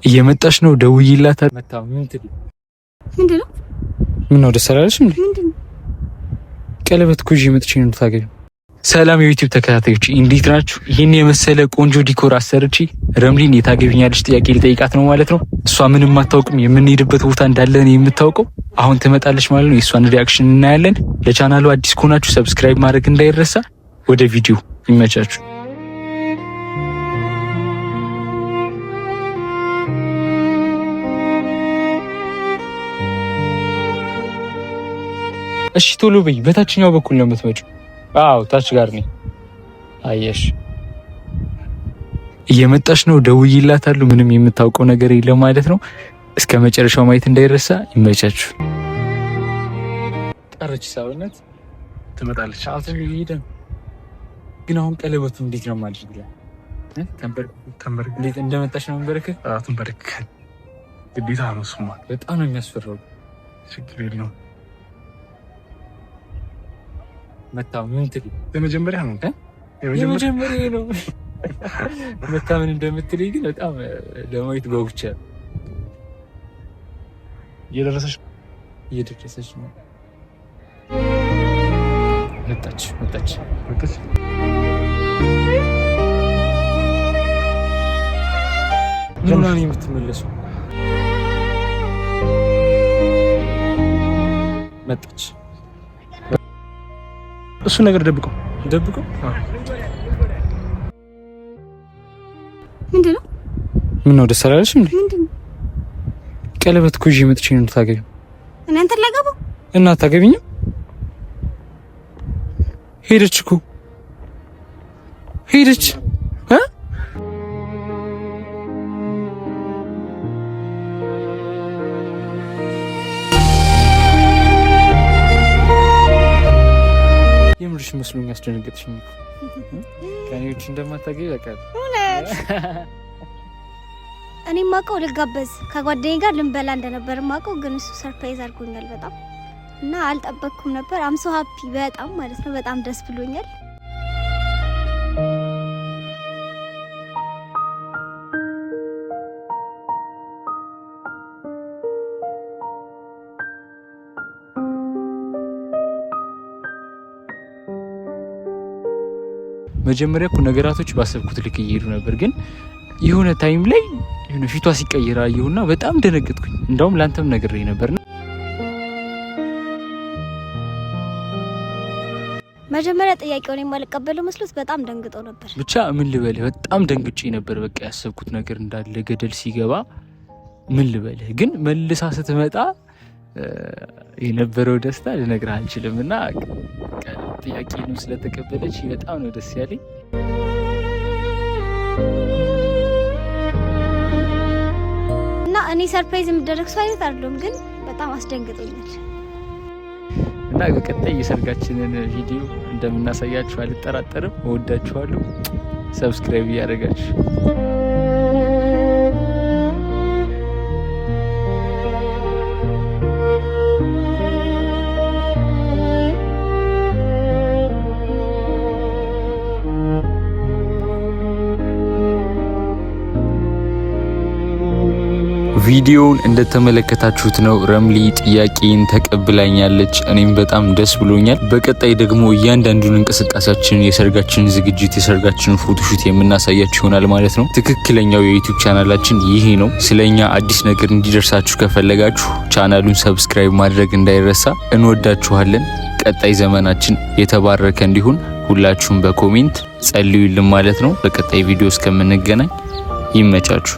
እየመጣሽ ነው? ደውይላታል። መጣው ምንድነው? ምን ነው ደስ አላለሽም? ምንድነው? ቀለበት እኮ ይዤ መጥቼ ነው የምታገቢው። ሰላም የዩቲዩብ ተከታታዮች እንዴት ናችሁ? ይሄን የመሰለ ቆንጆ ዲኮር አሰርቺ ረምሊን የታገቢኛለሽ ጥያቄ ልጠይቃት ነው ማለት ነው። እሷ ምንም አታውቅም፣ የምንሄድበት ቦታ እንዳለ ነው የምታውቀው። አሁን ትመጣለች ማለት ነው። የእሷን ሪአክሽን እናያለን። ለቻናሉ አዲስ ከሆናችሁ ሰብስክራይብ ማድረግ እንዳይረሳ። ወደ ቪዲዮ ይመቻችሁ። እሺ ቶሎ በይ። በታችኛው በኩል ነው የምትመጪው? አዎ ታች ጋር ነኝ። አየሽ እየመጣሽ ነው። ደውይላታለሁ። ምንም የምታውቀው ነገር የለም ማለት ነው። እስከ መጨረሻው ማየት እንዳይረሳ። ይመቻችሁ። ቀረች ሰውነት ትመጣለች። አሁን ይሄዳል። ግን አሁን ቀለበቱ እንዴት ነው የማደርግላት? ተንበርክ እንዴት እንደመጣሽ ነው መንበረክ? አዎ ተንበርክ ግዴታ ነው። እሱማ በጣም ነው የሚያስፈራው። ችግር የለውም። መታው ምን ትል በመጀመሪያ ነው የመጀመሪያ ነው። መታ ምን እንደምትልኝ ግን በጣም ለማየት ጓጉቻ። እየደረሰች ነው። መጣች ምን ነው የምትመለሰው? መጣች። እሱ ነገር ደብቀው ምንድነው? ምን ነው ደስ አላለሽም? ምንድነው? ቀለበት እኮ ይዤ መጥቼ ነው የምታገቢው። እናንተ ላገቡ እና አታገቢኝም? ሄደች እኮ ሄደች። የምርሽ መስሎኝ ያስደነገጥሽኝ እኮ ከኔዎች እንደማታገቢ ያውቃል። እውነት እኔ ማውቀው ልጋበዝ ከጓደኛዬ ጋር ልንበላ እንደነበር ማውቀው፣ ግን እሱ ሰርፕራይዝ አድርጎኛል በጣም እና አልጠበቅኩም ነበር። አም ሶ ሃፒ በጣም ማለት ነው። በጣም ደስ ብሎኛል። መጀመሪያ እኮ ነገራቶች ባሰብኩት ልክ እየሄዱ ነበር፣ ግን የሆነ ታይም ላይ የሆነ ፊቷ ሲቀየር አየሁና በጣም ደነገጥኩኝ። እንደውም ላንተም ነግሬ ነበርና መጀመሪያ ጥያቄውን የማልቀበለው መስሎት በጣም ደንግጦ ነበር። ብቻ ምን ልበልህ በጣም ደንግጬ ነበር። በቃ ያሰብኩት ነገር እንዳለ ገደል ሲገባ ምን ልበልህ፣ ግን መልሳ ስትመጣ የነበረው ደስታ ልነግርህ አልችልም። እና ጥያቄ ነው ስለተቀበለች በጣም ነው ደስ ያለኝ። እና እኔ ሰርፕራይዝ የምደረግ ሰው አይነት አይደለም፣ ግን በጣም አስደንግጦኛል። እና በቀጣይ የሰርጋችንን ቪዲዮ እንደምናሳያችሁ አልጠራጠርም። እወዳችኋለሁ። ሰብስክራይብ እያደረጋችሁ ቪዲዮውን እንደተመለከታችሁት ነው። ረምሊ ጥያቄን ተቀብላኛለች። እኔም በጣም ደስ ብሎኛል። በቀጣይ ደግሞ እያንዳንዱን እንቅስቃሴያችን፣ የሰርጋችንን ዝግጅት፣ የሰርጋችንን ፎቶሹት የምናሳያችሁ ይሆናል ማለት ነው። ትክክለኛው የዩቲዩብ ቻናላችን ይሄ ነው። ስለኛ አዲስ ነገር እንዲደርሳችሁ ከፈለጋችሁ ቻናሉን ሰብስክራይብ ማድረግ እንዳይረሳ። እንወዳችኋለን። ቀጣይ ዘመናችን የተባረከ እንዲሆን ሁላችሁም በኮሜንት ጸልዩልን ማለት ነው። በቀጣይ ቪዲዮ እስከምንገናኝ ይመቻችሁ።